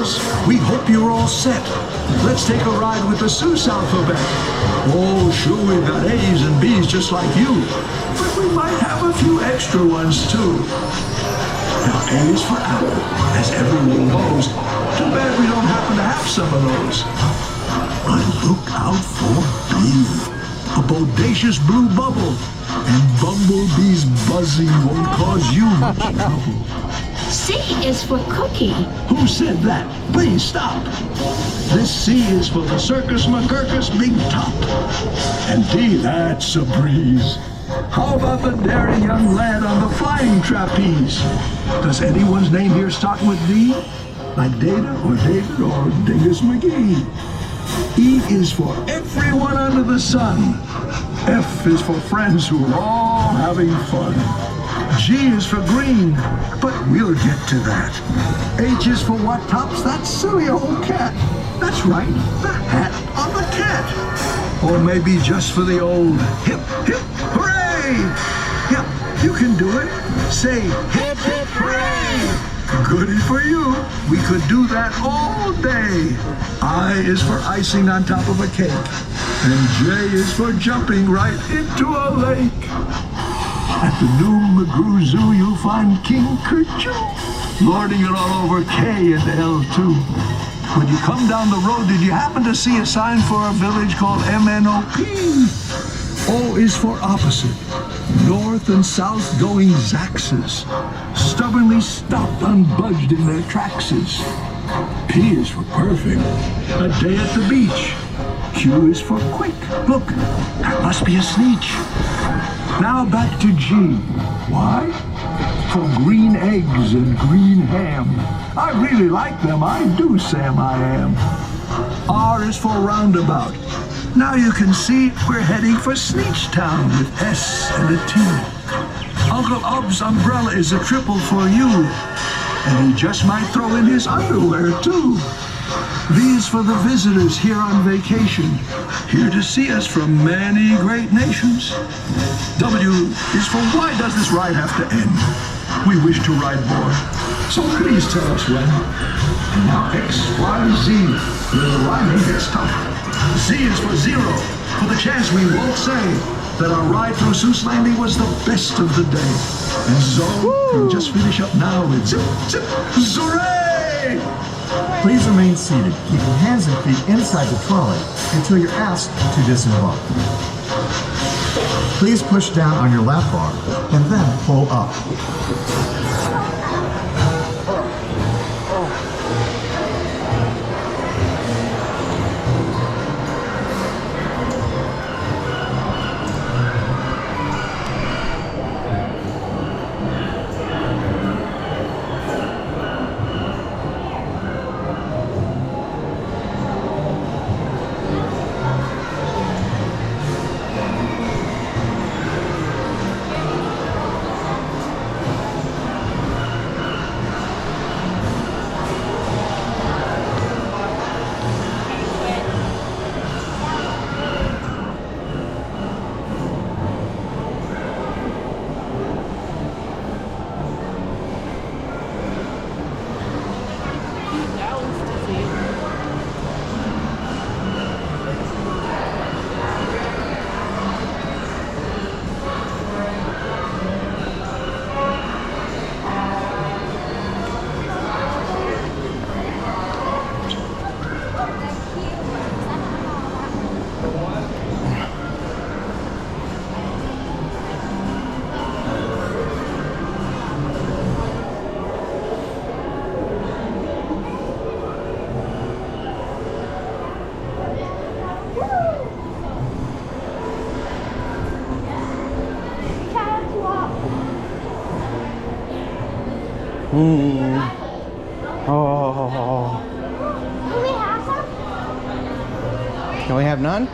girls, we hope you're all set. Let's take a ride with the Seuss alphabet. Oh, sure, we've got A's and B's just like you, but we might have a few extra ones too. Now, A is for apple, as everyone knows. Too bad we don't happen to have some of those. But look out for B, a bodacious blue bubble, and bumblebees buzzing won't cause you much trouble. C is for cookie. Who said that? Please stop. This C is for the Circus McCircus Big Top. And D, that's a breeze. How about the daring young lad on the flying trapeze? Does anyone's name here start with D? Like Data or David or Dingus McGee? E is for everyone under the sun. F is for friends who are all having fun. G is for green, but we'll get to that. H is for what tops that silly old cat? That's right, the hat on the cat. Or maybe just for the old hip, hip, hooray! Yeah, you can do it. Say hip, hip, hooray! Goody for you. We could do that all day. I is for icing on top of a cake. And J is for jumping right into a lake. At the new McGrew Zoo, you'll find King Kerchoo lording it all over K and L too. When you come down the road, did you happen to see a sign for a village called MNOP? O is for opposite. North and south going Zaxes, stubbornly stopped unbudged in their trackses. P is for perfect, a day at the beach. Q is for quick. Look, that must be a sneetch. Now back to G. Why? For green eggs and green ham. I really like them, I do, Sam, I am. R is for roundabout. Now you can see we're heading for Sneechtown with S and a T. Uncle Ub's umbrella is a triple for you. And he just might throw in his underwear, too. V is for the visitors here on vacation, here to see us from many great nations. W is for why does this ride have to end? We wish to ride more, so please tell us when. And now X, Y, Z, where the rhyming gets tough. Z is for zero, for the chance we won't say that our ride through Seuss Landing was the best of the day. And Zo can just finish up now with zip, zip, zooray! Please remain seated, keeping hands and feet inside the trolley until you're asked to disembark. Please push down on your lap bar and then pull up. Oh. Can we have some? Can we have none?